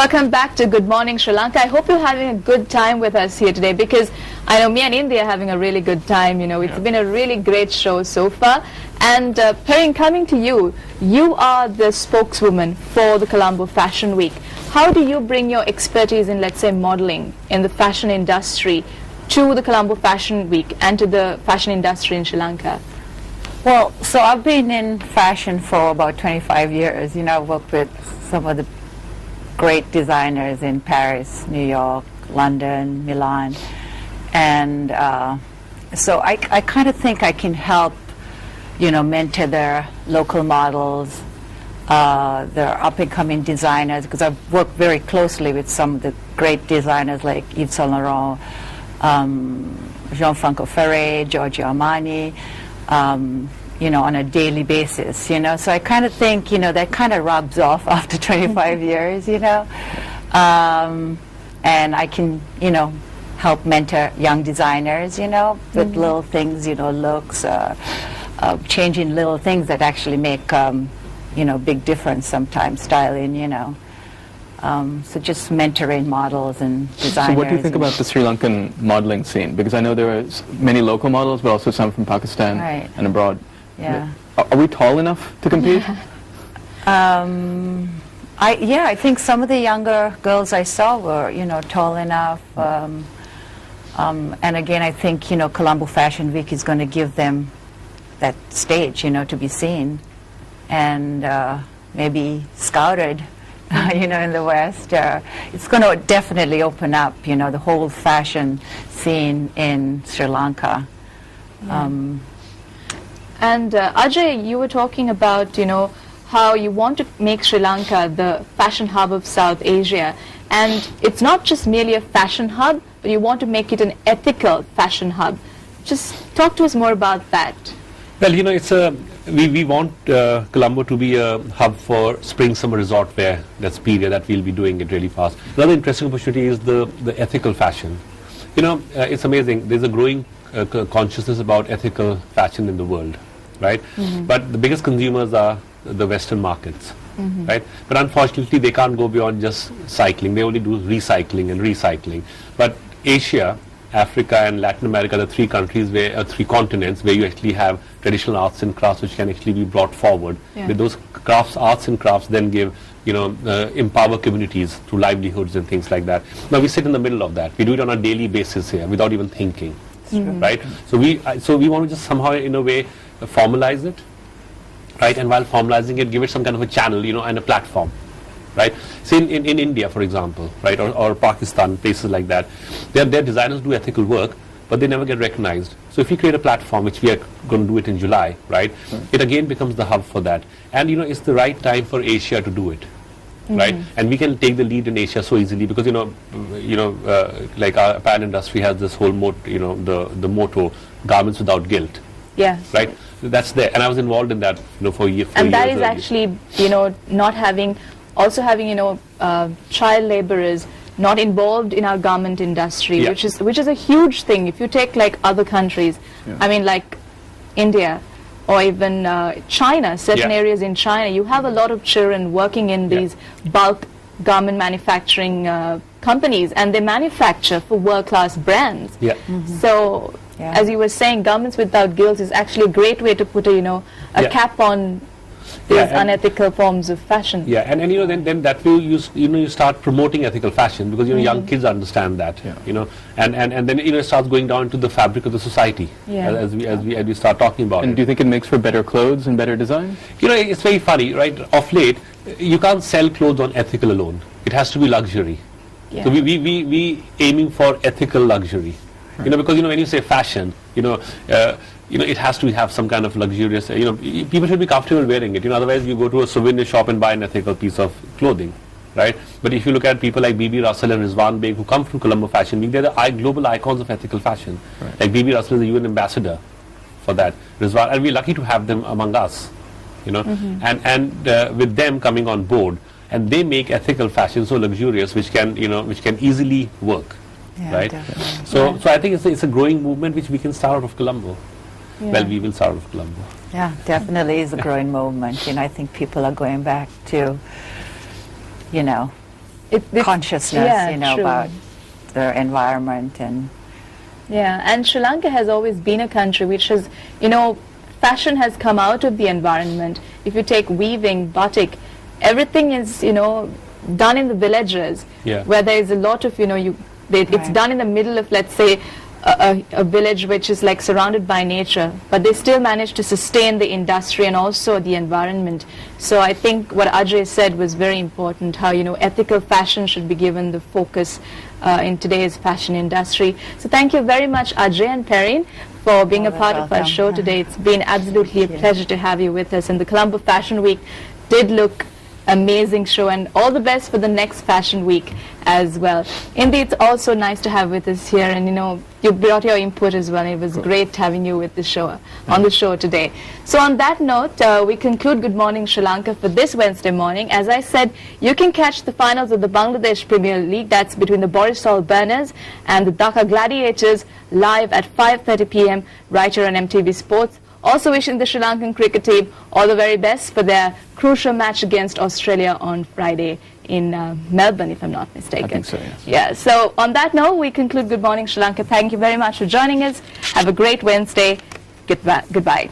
Welcome back to Good Morning Sri Lanka. I hope you're having a good time with us here today, because I know me and India are having a really good time. You know, it's been a really great show so far. And Perrine, coming to you, you are the spokeswoman for the Colombo Fashion Week. How do you bring your expertise in, let's say, modeling in the fashion industry to the Colombo Fashion Week and to the fashion industry in Sri Lanka? Well, so I've been in fashion for about 25 years. You know, I've worked with some of the great designers in Paris, New York, London, Milan. And so I kind of think I can help, you know, mentor their local models, their up-and-coming designers, because I've worked very closely with some of the great designers like Yves Saint Laurent, Gianfranco Ferré, Giorgio Armani, you know, on a daily basis, you know. So I kind of think, you know, that kind of rubs off after 25 years, you know. And I can, you know, help mentor young designers, you know, with little things, you know, looks, changing little things that actually make, you know, big difference sometimes, styling, you know. So just mentoring models and designers. So what do you think about the Sri Lankan modeling scene? Because I know there are many local models, but also some from Pakistan and abroad. Yeah. Are we tall enough to compete? I think some of the younger girls I saw were, you know, tall enough. And again, I think, you know, Colombo Fashion Week is going to give them that stage, you know, to be seen and maybe scouted, you know, in the West. It's going to definitely open up, you know, the whole fashion scene in Sri Lanka. And Ajay, you were talking about, you know, how you want to make Sri Lanka the fashion hub of South Asia. And it's not just merely a fashion hub, but you want to make it an ethical fashion hub. Just talk to us more about that. Well, you know, it's we want Colombo to be a hub for spring-summer resort wear. That's period that we'll be doing it really fast. Another interesting opportunity is the ethical fashion. You know, it's amazing. There's a growing consciousness about ethical fashion in the world, right? But the biggest consumers are the Western markets, right? But unfortunately, they can't go beyond just cycling. They only do recycling and recycling. But Asia, Africa and Latin America, the three countries where, three continents where you actually have traditional arts and crafts which can actually be brought forward. With those crafts, arts and crafts then give, you know, empower communities through livelihoods and things like that. Now we sit in the middle of that. We do it on a daily basis here without even thinking, right? So we want to just somehow in a way formalize it, right? And while formalizing it, give it some kind of a channel, you know, and a platform. Right? See, in India, for example, right, or Pakistan, places like that, their designers do ethical work, but they never get recognized. So if we create a platform, which we are going to do it in July, right, it again becomes the hub for that. And, you know, it's the right time for Asia to do it, right? And we can take the lead in Asia so easily because, you know, like our apparel industry has this whole, you know, the motto, garments without guilt. Yeah. Right? That's there. And I was involved in that, you know, for years. And that is actually, you know, not having... Also having, you know, child laborers not involved in our garment industry, which is a huge thing. If you take like other countries, I mean like India or even China, certain areas in China, you have a lot of children working in these bulk garment manufacturing companies, and they manufacture for world-class brands. So as you were saying, garments without guilt is actually a great way to put a, you know, a cap on these unethical forms of fashion. And you know, then that way you start promoting ethical fashion because, you know, young kids understand that, you know, and then, you know, it starts going down to the fabric of the society as we start talking about it. And do you think it makes for better clothes and better design? You know, it's very funny, right? Of late, you can't sell clothes on ethical alone. It has to be luxury. So we aiming for ethical luxury. You know, because, you know, when you say fashion, you know, it has to have some kind of luxurious, you know, people should be comfortable wearing it. You know, otherwise you go to a souvenir shop and buy an ethical piece of clothing, right? But if you look at people like Bibi Russell and Rizwan Beg who come from Colombo Fashion Week, they're the global icons of ethical fashion. Like Bibi Russell is the UN ambassador for that. Rizwan, and we're lucky to have them among us, you know, and with them coming on board, and they make ethical fashion so luxurious, which can, you know, which can easily work. Right? Definitely. So I think it's a growing movement which we can start out of Colombo. Well, we will start out of Colombo. Yeah, definitely is a growing movement. You know, I think people are going back to, you know, consciousness, you know, about their environment and. Yeah, and Sri Lanka has always been a country which has, you know, fashion has come out of the environment. If you take weaving, batik, everything is, you know, done in the villages, where there is a lot of, you know, it's done in the middle of, let's say, a village which is like surrounded by nature, but they still manage to sustain the industry and also the environment. So I think what Ajay said was very important, how, you know, ethical fashion should be given the focus in today's fashion industry. So thank you very much, Ajay and Perrine, for being a part of our show today. It's been absolutely a pleasure to have you with us, and the Colombo Fashion Week did look amazing show, and all the best for the next fashion week as well. Indeed, it's also nice to have with us here, and you know, you brought your input as well. It was great having you with the show on the show today. So on that note, we conclude Good Morning Sri Lanka for this Wednesday morning. As I said, you can catch the finals of the Bangladesh Premier League, that's between the Borisov Burners and the Dhaka Gladiators, live at 5:30 p.m. right here on MTV Sports. Also wishing the Sri Lankan cricket team all the very best for their crucial match against Australia on Friday in Melbourne, if I'm not mistaken. I think so, yes. Yeah, so on that note, we conclude Good Morning Sri Lanka. Thank you very much for joining us. Have a great Wednesday. Goodbye.